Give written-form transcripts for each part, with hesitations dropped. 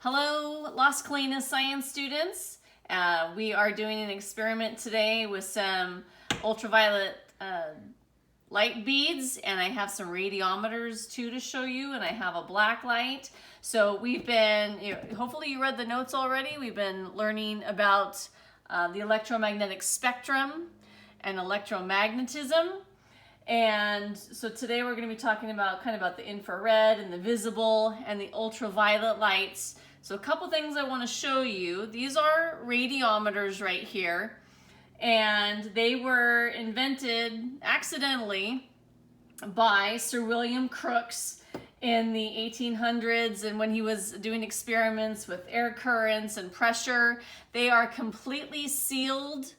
Hello, Las Colinas science students. We are doing an experiment today with some ultraviolet light beads, and I have some radiometers too to show you, and I have a black light. So we've been, hopefully you read the notes already. We've been learning about the electromagnetic spectrum and electromagnetism. And so today we're going to be talking about the infrared and the visible and the ultraviolet lights. So a couple things I want to show you. These are radiometers right here, and they were invented accidentally by Sir William Crookes in the 1800s, and when he was doing experiments with air currents and pressure. They are completely sealed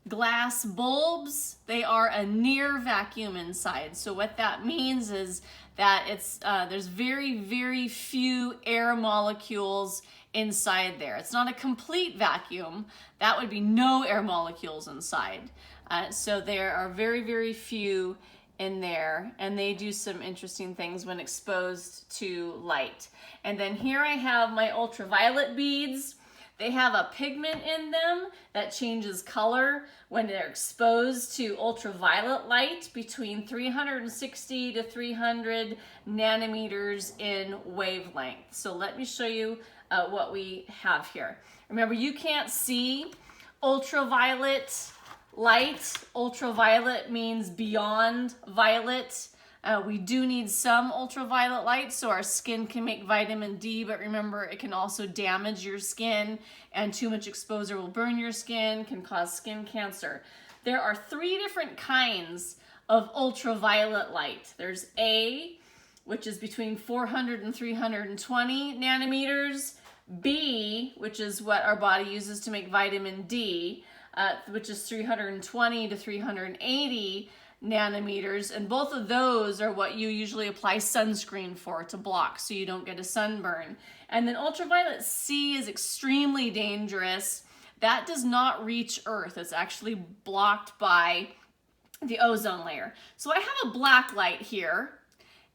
glass bulbs. They are a near vacuum inside. So what that means is that there's very few air molecules inside there. It's not a complete vacuum. That would be no air molecules inside. So there are very few in there, and they do some interesting things when exposed to light. And then here I have my ultraviolet beads. They have a pigment in them that changes color when they're exposed to ultraviolet light between 360 to 300 nanometers in wavelength. So let me show you what we have here. Remember, you can't see ultraviolet light. Ultraviolet means beyond violet. We do need some ultraviolet light so our skin can make vitamin D, but remember, it can also damage your skin, and too much exposure will burn your skin, can cause skin cancer. There are 3 different kinds of ultraviolet light. There's A, which is between 400 and 320 nanometers, B, which is what our body uses to make vitamin D, which is 320 to 380 nanometers, and both of those are what you usually apply sunscreen for, to block so you don't get a sunburn. And then ultraviolet C is extremely dangerous. That does not reach Earth. It's actually blocked by the ozone layer. So I have a black light here,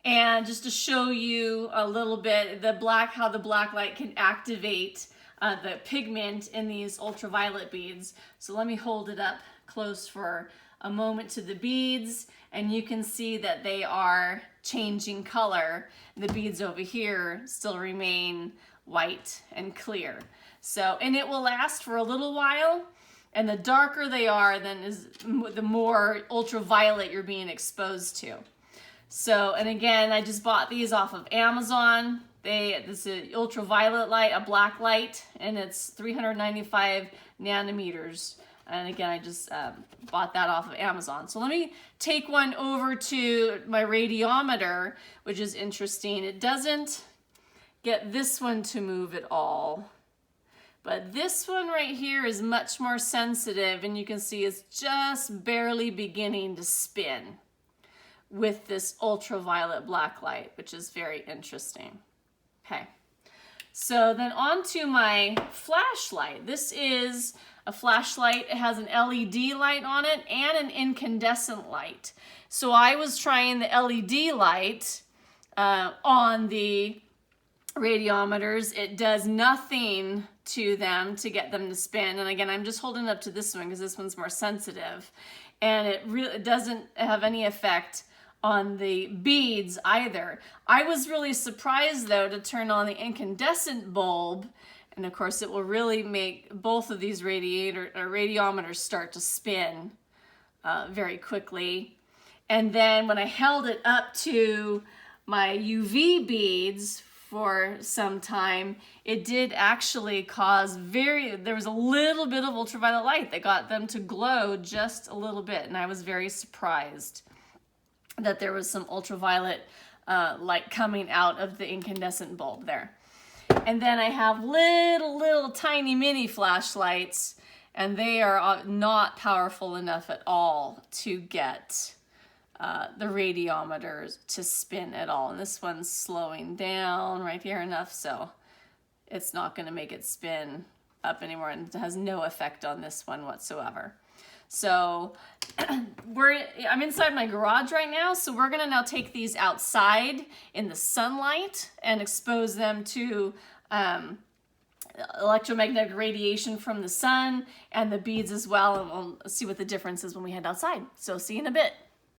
and just to show you a little bit how the black light can activate the pigment in these ultraviolet beads. So let me hold it up close for a moment to the beads, and you can see that they are changing color. The beads over here still remain white and clear. So, and it will last for a little while, and the darker they are, the more ultraviolet you're being exposed to. So, and again, I just bought these off of Amazon. This is an ultraviolet light, a black light, and it's 395 nanometers. And again, I just bought that off of Amazon. So let me take one over to my radiometer, which is interesting. It doesn't get this one to move at all. But this one right here is much more sensitive, and you can see it's just barely beginning to spin with this ultraviolet black light, which is very interesting. Okay, so then on to my flashlight. This is a flashlight. It has an LED light on it and an incandescent light. So I was trying the LED light on the radiometers. It does nothing to them to get them to spin. And again, I'm just holding up to this one because this one's more sensitive. And it doesn't have any effect on the beads either. I was really surprised though to turn on the incandescent bulb, and of course it will really make both of these radiometers start to spin very quickly. And then when I held it up to my UV beads for some time, it did actually cause there was a little bit of ultraviolet light that got them to glow just a little bit, and I was very surprised that there was some ultraviolet light coming out of the incandescent bulb there. And then I have little tiny mini flashlights, and they are not powerful enough at all to get the radiometers to spin at all. And this one's slowing down right here enough, so it's not going to make it spin up anymore, and it has no effect on this one whatsoever. So I'm inside my garage right now, so we're gonna now take these outside in the sunlight and expose them to electromagnetic radiation from the sun and the beads as well, and we'll see what the difference is when we head outside. So see you in a bit.